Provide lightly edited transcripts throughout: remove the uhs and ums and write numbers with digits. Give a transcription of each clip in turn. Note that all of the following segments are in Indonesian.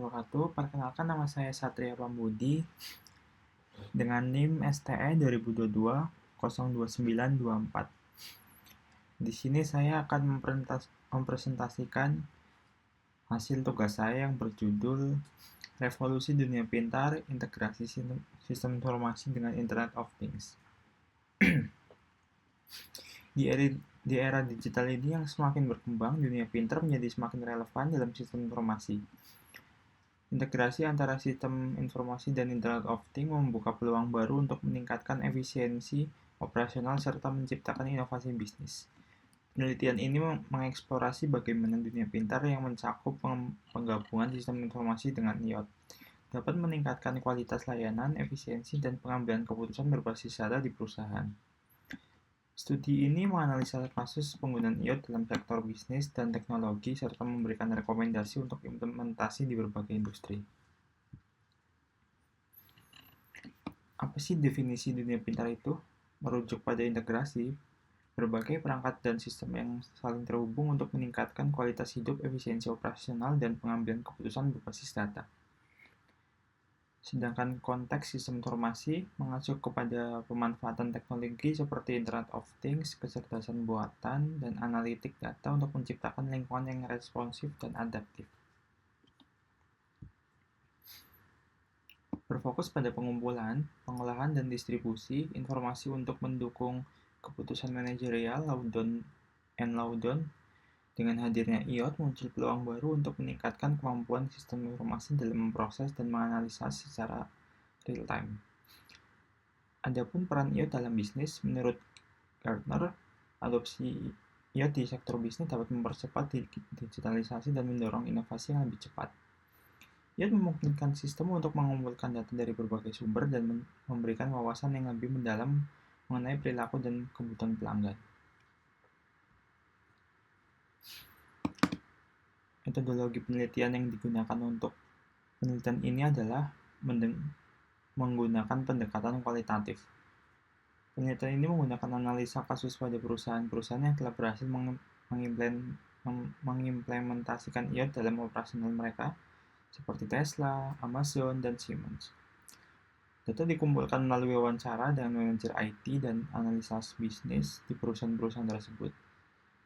wabarakatuh. Perkenalkan, nama saya Satria Pambudi dengan NIM STE 2022-02924. Di sini saya akan mempresentasikan hasil tugas saya yang berjudul Revolusi Dunia Pintar, Integrasi Sistem Informasi dengan Internet of Things. Di era digital ini yang semakin berkembang, dunia pintar menjadi semakin relevan dalam sistem informasi. Integrasi antara sistem informasi dan Internet of Things membuka peluang baru untuk meningkatkan efisiensi operasional serta menciptakan inovasi bisnis. Penelitian ini mengeksplorasi bagaimana dunia pintar yang mencakup penggabungan sistem informasi dengan IoT dapat meningkatkan kualitas layanan, efisiensi, dan pengambilan keputusan berbasis data di perusahaan. Studi ini menganalisa kasus penggunaan IoT dalam sektor bisnis dan teknologi serta memberikan rekomendasi untuk implementasi di berbagai industri. Apa sih definisi dunia pintar itu? Merujuk pada integrasi berbagai perangkat dan sistem yang saling terhubung untuk meningkatkan kualitas hidup, efisiensi operasional, dan pengambilan keputusan berbasis data. Sedangkan konteks sistem informasi mengacu kepada pemanfaatan teknologi seperti Internet of Things, kecerdasan buatan, dan analitik data untuk menciptakan lingkungan yang responsif dan adaptif. Berfokus pada pengumpulan, pengolahan, dan distribusi informasi untuk mendukung keputusan manajerial Loudon. Dengan hadirnya IoT, muncul peluang baru untuk meningkatkan kemampuan sistem informasi dalam memproses dan menganalisa secara real-time. Adapun peran IoT dalam bisnis, menurut Gartner, adopsi IoT di sektor bisnis dapat mempercepat digitalisasi dan mendorong inovasi yang lebih cepat. IoT memungkinkan sistem untuk mengumpulkan data dari berbagai sumber dan memberikan wawasan yang lebih mendalam mengenai perilaku dan kebutuhan pelanggan. Metodologi penelitian yang digunakan untuk penelitian ini adalah menggunakan pendekatan kualitatif. Penelitian ini menggunakan analisa kasus pada perusahaan-perusahaan yang telah berhasil mengimplementasikan IoT dalam operasional mereka, seperti Tesla, Amazon, dan Siemens. Data dikumpulkan melalui wawancara dengan manajer IT dan analisa bisnis di perusahaan-perusahaan tersebut,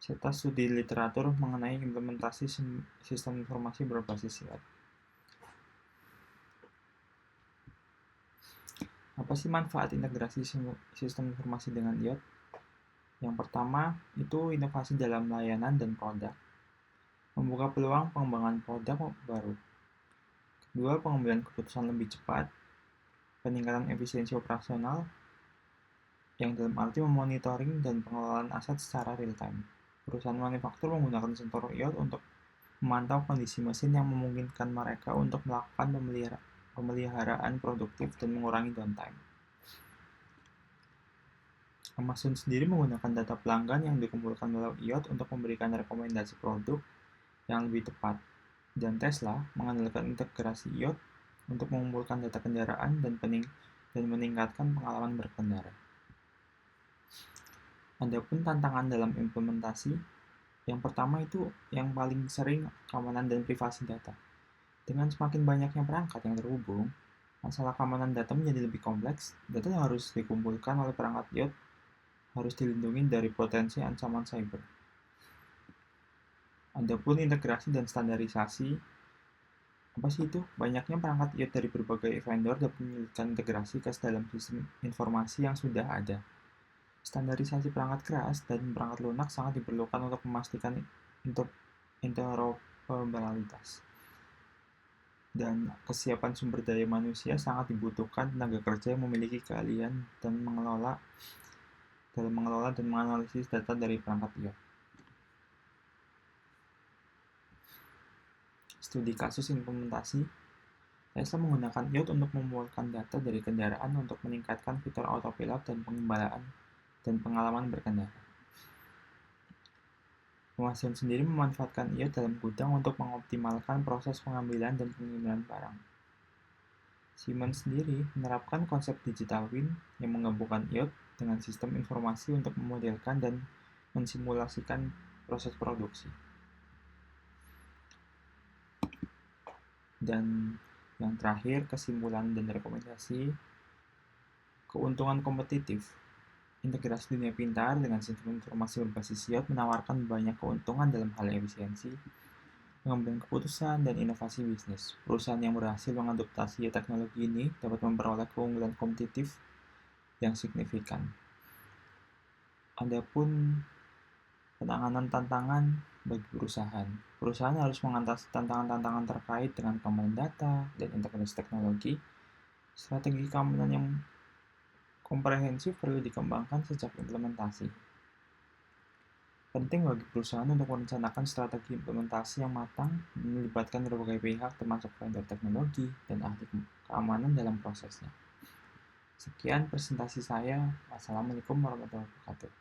serta studi literatur mengenai implementasi sistem informasi berbasis IoT. Apa sih manfaat integrasi sistem informasi dengan IoT? Yang pertama, itu inovasi dalam layanan dan produk. Membuka peluang pengembangan produk baru. Kedua, pengambilan keputusan lebih cepat. Peningkatan efisiensi operasional, yang dalam arti memonitoring dan pengelolaan aset secara real-time. Perusahaan manufaktur menggunakan sensor IoT untuk memantau kondisi mesin yang memungkinkan mereka untuk melakukan pemeliharaan produktif dan mengurangi downtime. Amazon sendiri menggunakan data pelanggan yang dikumpulkan melalui IoT untuk memberikan rekomendasi produk yang lebih tepat. Dan Tesla mengandalkan integrasi IoT untuk mengumpulkan data kendaraan dan meningkatkan pengalaman berkendara. Adapun tantangan dalam implementasi, yang pertama itu yang paling sering keamanan dan privasi data. Dengan semakin banyaknya perangkat yang terhubung, masalah keamanan data menjadi lebih kompleks. Data yang harus dikumpulkan oleh perangkat IoT harus dilindungi dari potensi ancaman cyber. Adapun integrasi dan standarisasi, apa sih itu? Banyaknya perangkat IoT dari berbagai vendor dapat menyulitkan integrasi ke dalam sistem informasi yang sudah ada. Standarisasi perangkat keras dan perangkat lunak sangat diperlukan untuk memastikan interoperabilitas. Dan kesiapan sumber daya manusia sangat dibutuhkan tenaga kerja yang memiliki keahlian dalam mengelola dan menganalisis data dari perangkat IoT. Studi kasus implementasi, Tesla menggunakan IoT untuk mengumpulkan data dari kendaraan untuk meningkatkan fitur autopilot dan pengembalaan dan pengalaman berkendara. Amazon sendiri memanfaatkan IoT dalam gudang untuk mengoptimalkan proses pengambilan dan pengiriman barang. Siemens sendiri menerapkan konsep digital twin yang menggabungkan IoT dengan sistem informasi untuk memodelkan dan mensimulasikan proses produksi. Dan yang terakhir, kesimpulan dan rekomendasi, keuntungan kompetitif. Integrasi dunia pintar dengan sistem informasi berbasis SIOT menawarkan banyak keuntungan dalam hal efisiensi, pengambilan keputusan, dan inovasi bisnis. Perusahaan yang berhasil mengadoptasi teknologi ini dapat memperoleh keunggulan kompetitif yang signifikan. Adapun penanganan tantangan bagi perusahaan. Perusahaan harus mengatasi tantangan-tantangan terkait dengan keamanan data dan integrasi teknologi. Strategi keamanan yang komprehensif perlu dikembangkan sejak implementasi. Penting bagi perusahaan untuk merencanakan strategi implementasi yang matang, melibatkan berbagai pihak termasuk vendor teknologi dan ahli keamanan dalam prosesnya. Sekian presentasi saya. Wassalamualaikum warahmatullahi wabarakatuh.